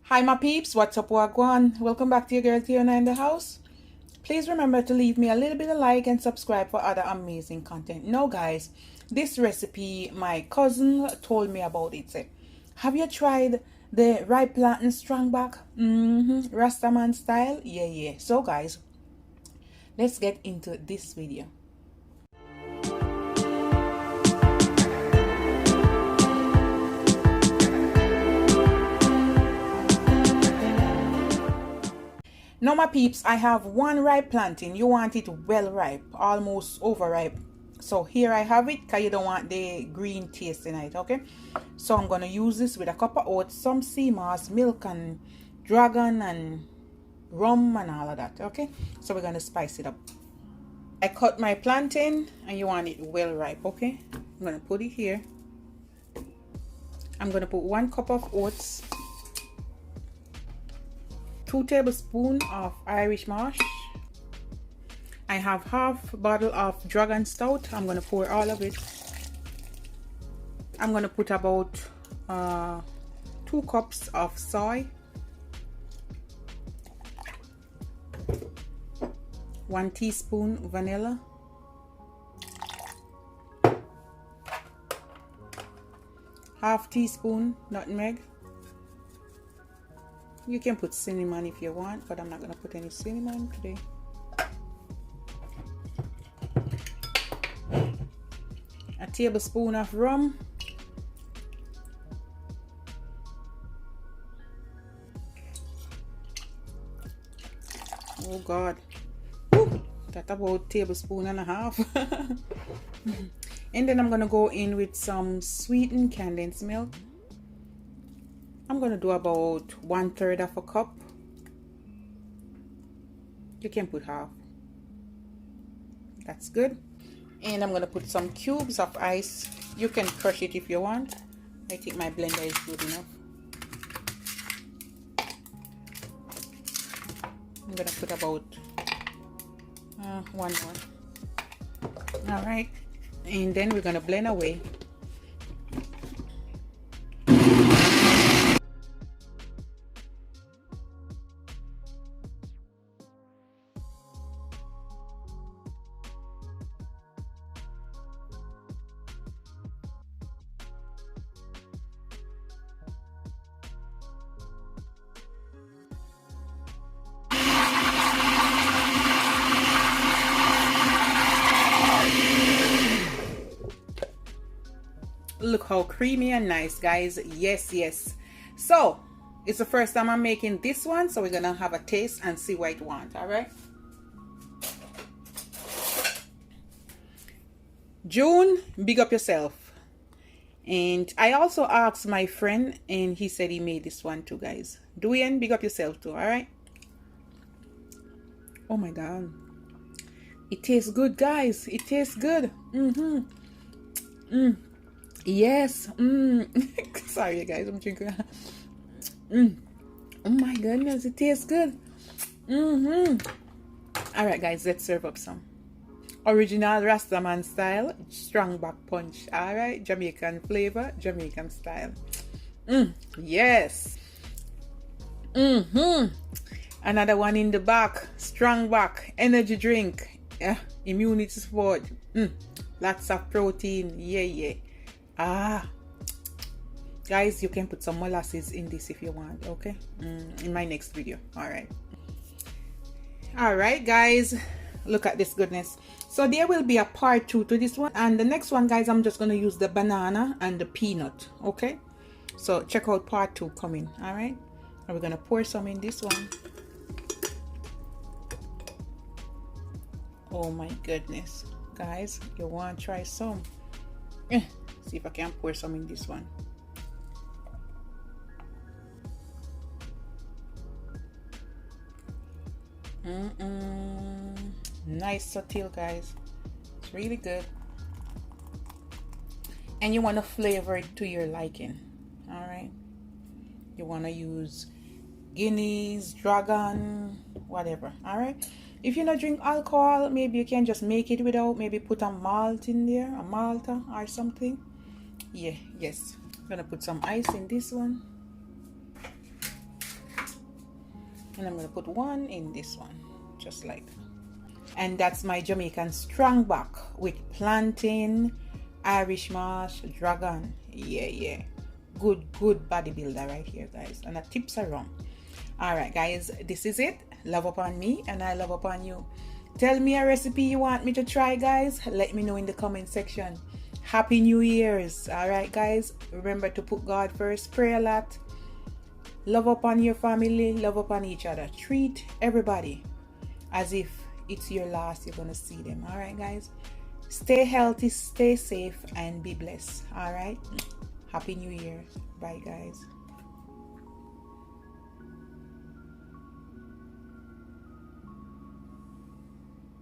Hi my peeps, what's up, wagwan? Welcome back to your girl Tiona in the house. Please remember to leave me a little bit of like and subscribe for other amazing content. Now guys, this recipe my cousin told me about it. Say, have you tried the ripe plantain strong back? Rastaman style? Yeah. So guys, let's get into this video. Now my peeps, I have one ripe plantain. You want it well ripe, almost overripe. So here I have it, because you don't want the green taste in it, okay? So I'm going to use this with a cup of oats, some sea moss, milk and dragon and rum and all of that, okay? So we're going to spice it up. I cut my plantain and you want it well ripe, okay? I'm going to put it here. I'm going to put 1 cup of oats, 2 tablespoons of Irish mash. I have half bottle of dragon stout. I'm going to pour all of it. I'm going to put about 2 cups of soy, 1 teaspoon vanilla, half teaspoon nutmeg. You can put cinnamon if you want, but I'm not going to put any cinnamon today. A tablespoon of rum. Oh God. Woo, that's about a tablespoon and a half. And then I'm going to go in with some sweetened condensed milk. I'm going to do about 1/3 of a cup. You can put half. That's good. And I'm going to put some cubes of ice. You can crush it if you want. I think my blender is good enough. I'm going to put about 1 more. Alright. And then we're going to blend away. Look how creamy and nice, guys. Yes. So it's the first time I'm making this one, so we're gonna have a taste and see what it wants. All right, June, big up yourself. And I also asked my friend and he said he made this one too, guys. Duane, big up yourself too. All right. Oh my God, it tastes good, guys. It tastes good. Yes. Sorry guys, I'm drinking. Oh my goodness, it tastes good. All right guys, let's serve up some original Rastaman style strong back punch. All right, Jamaican flavor, Jamaican style. Yes. Another one in the back, strong back energy drink. Yeah, immunity support. Lots of protein. Yeah. Guys, you can put some molasses in this if you want, okay? In my next video. All right guys, look at this goodness. So there will be a part 2 to this one, and the next one, guys, I'm just going to use the banana and the peanut, okay? So check out part 2 coming. All right, and we're going to pour some in this one. Oh my goodness, guys, you want to try some? See if I can pour some in this one. Nice subtle, guys. It's really good. And you want to flavor it to your liking. All right, you want to use Guinness, dragon, whatever. All right, if you don't drink alcohol, maybe you can just make it without, maybe put a malt in there, a malta or something. Yes, I'm gonna put some ice in this one. And I'm going to put one in this one, just like that. And that's my Jamaican strong back with plantain, Irish moss, dragon. Yeah. Good bodybuilder right here, guys. And the tips are wrong. Alright, guys, this is it. Love upon me and I love upon you. Tell me a recipe you want me to try, guys. Let me know in the comment section. Happy New Year's. Alright, guys. Remember to put God first. Pray a lot. Love upon your family. Love upon each other. Treat everybody as if it's your last you're gonna see them. Alright, guys. Stay healthy, stay safe, and be blessed. Alright. Happy New Year. Bye, guys.